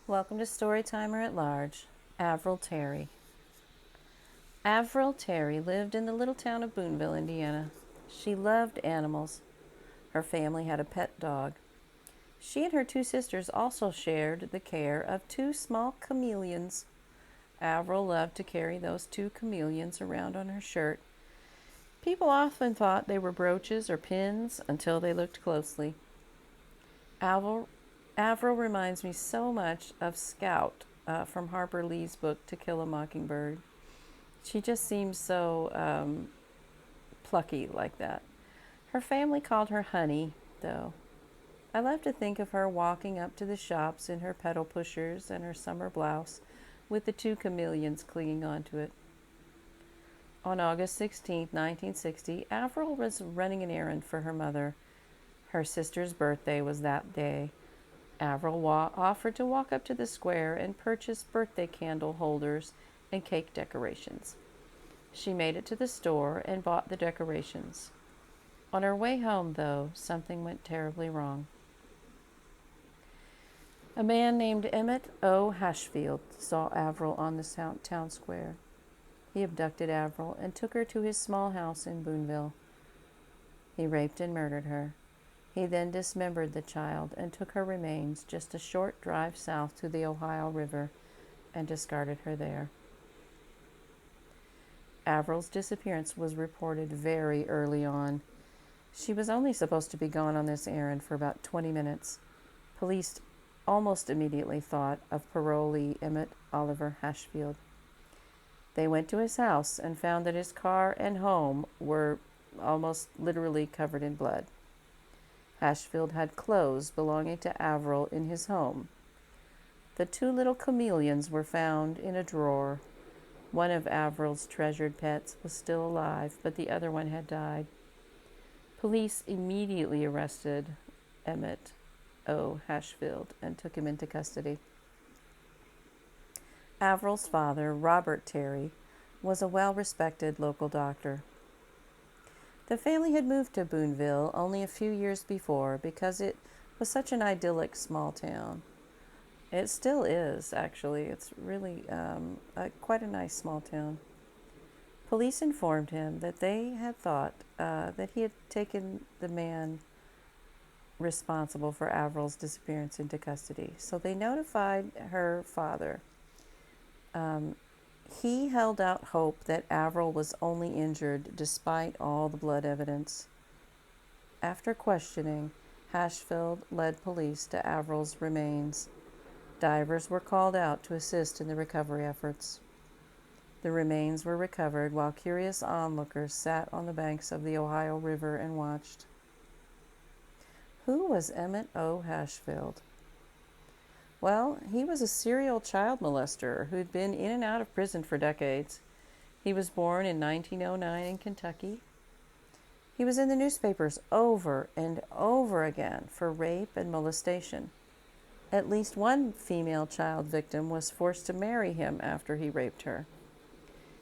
Welcome to Storytimer at Large. Avril Terry. Avril Terry lived in the little town of Boonville, Indiana. She loved animals. Her family had a pet dog. She and her two sisters also shared the care of two small chameleons. Avril loved to carry those two chameleons around on her shirt. People often thought they were brooches or pins until they looked closely. Avril reminds me so much of Scout from Harper Lee's book To Kill a Mockingbird. She just seems so plucky like that. Her family called her Honey, though. I love to think of her walking up to the shops in her pedal pushers and her summer blouse with the two chameleons clinging onto it. On August 16, 1960, Avril was running an errand for her mother. Her sister's birthday was that day. Avril offered to walk up to the square and purchase birthday candle holders and cake decorations. She made it to the store and bought the decorations. On her way home, though, something went terribly wrong. A man named Emmett O. Hashfield saw Avril on the town square. He abducted Avril and took her to his small house in Boonville. He raped and murdered her. He then dismembered the child and took her remains just a short drive south to the Ohio River and discarded her there. Avril's disappearance was reported very early on. She was only supposed to be gone on this errand for about 20 minutes. Police almost immediately thought of parolee Emmett Oliver Hashfield. They went to his house and found that his car and home were almost literally covered in blood. Hashfield had clothes belonging to Avril in his home. The two little chameleons were found in a drawer. One of Avril's treasured pets was still alive, but the other one had died. Police immediately arrested Emmett O. Hashfield and took him into custody. Avril's father, Robert Terry, was a well-respected local doctor. The family had moved to Boonville only a few years before because it was such an idyllic small town. It still is, actually. It's really quite a nice small town. Police informed him that they had thought that he had taken the man responsible for Avril's disappearance into custody. So they notified her father. He held out hope that Avril was only injured despite all the blood evidence. After questioning, Hashfield led police to Avril's remains. Divers were called out to assist in the recovery efforts. The remains were recovered while curious onlookers sat on the banks of the Ohio River and watched. Who was Emmett O. Hashfield? Well, he was a serial child molester who'd been in and out of prison for decades. He was born in 1909 in Kentucky. He was in the newspapers over and over again for rape and molestation. At least one female child victim was forced to marry him after he raped her.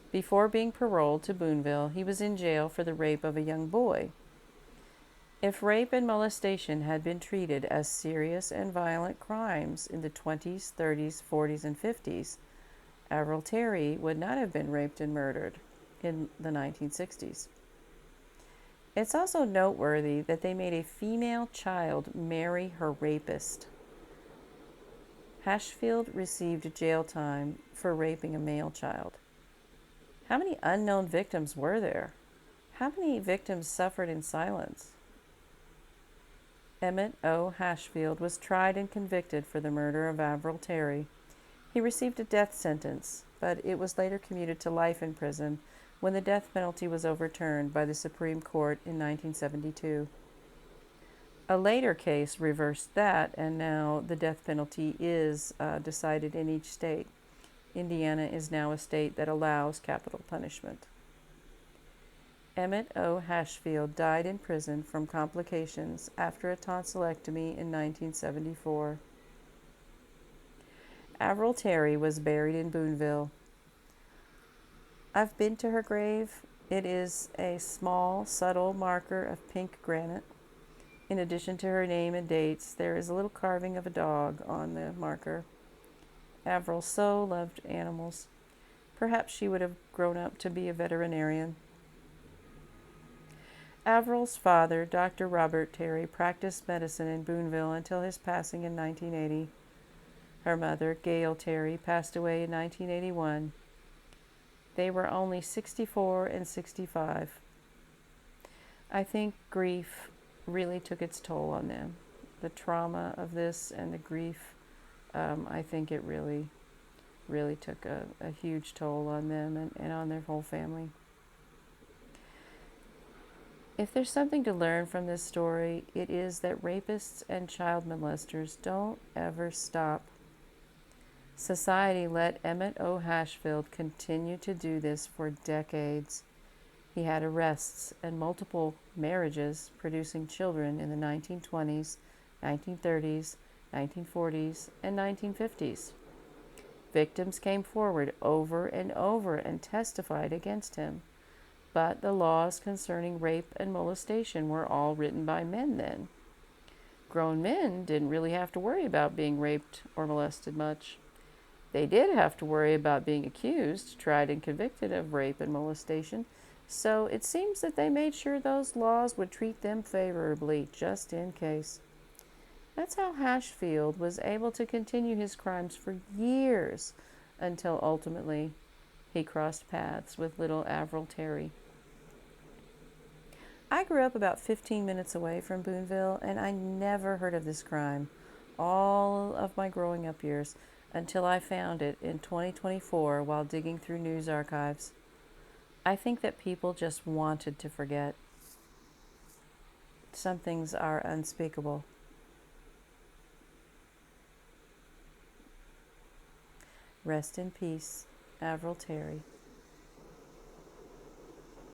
Before being paroled to Boonville, he was in jail for the rape of a young boy. If rape and molestation had been treated as serious and violent crimes in the 20s, 30s, 40s, and 50s, Avril Terry would not have been raped and murdered in the 1960s. It's also noteworthy that they made a female child marry her rapist. Hashfield received jail time for raping a male child. How many unknown victims were there? How many victims suffered in silence? Emmett O. Hashfield was tried and convicted for the murder of Avril Terry. He received a death sentence, but it was later commuted to life in prison when the death penalty was overturned by the Supreme Court in 1972. A later case reversed that, and now the death penalty is decided in each state. Indiana is now a state that allows capital punishment. Emmett O. Hashfield died in prison from complications after a tonsillectomy in 1974. Avril Terry was buried in Boonville. I've been to her grave. It is a small, subtle marker of pink granite. In addition to her name and dates, there is a little carving of a dog on the marker. Avril so loved animals. Perhaps she would have grown up to be a veterinarian. Avril's father, Dr. Robert Terry, practiced medicine in Boonville until his passing in 1980. Her mother, Gail Terry, passed away in 1981. They were only 64 and 65. I think grief really took its toll on them. The trauma of this and the grief, I think it really, really took a huge toll on them and on their whole family. If there's something to learn from this story, it is that rapists and child molesters don't ever stop. Society let Emmett O. Hashfield continue to do this for decades. He had arrests and multiple marriages, producing children in the 1920s, 1930s, 1940s, and 1950s. Victims came forward over and over and testified against him. But the laws concerning rape and molestation were all written by men then. Grown men didn't really have to worry about being raped or molested much. They did have to worry about being accused, tried, and convicted of rape and molestation, so it seems that they made sure those laws would treat them favorably, just in case. That's how Hashfield was able to continue his crimes for years, until ultimately he crossed paths with little Avril Terry. I grew up about 15 minutes away from Boonville, and I never heard of this crime all of my growing up years until I found it in 2024 while digging through news archives. I think that people just wanted to forget. Some things are unspeakable. Rest in peace, Avril Terry.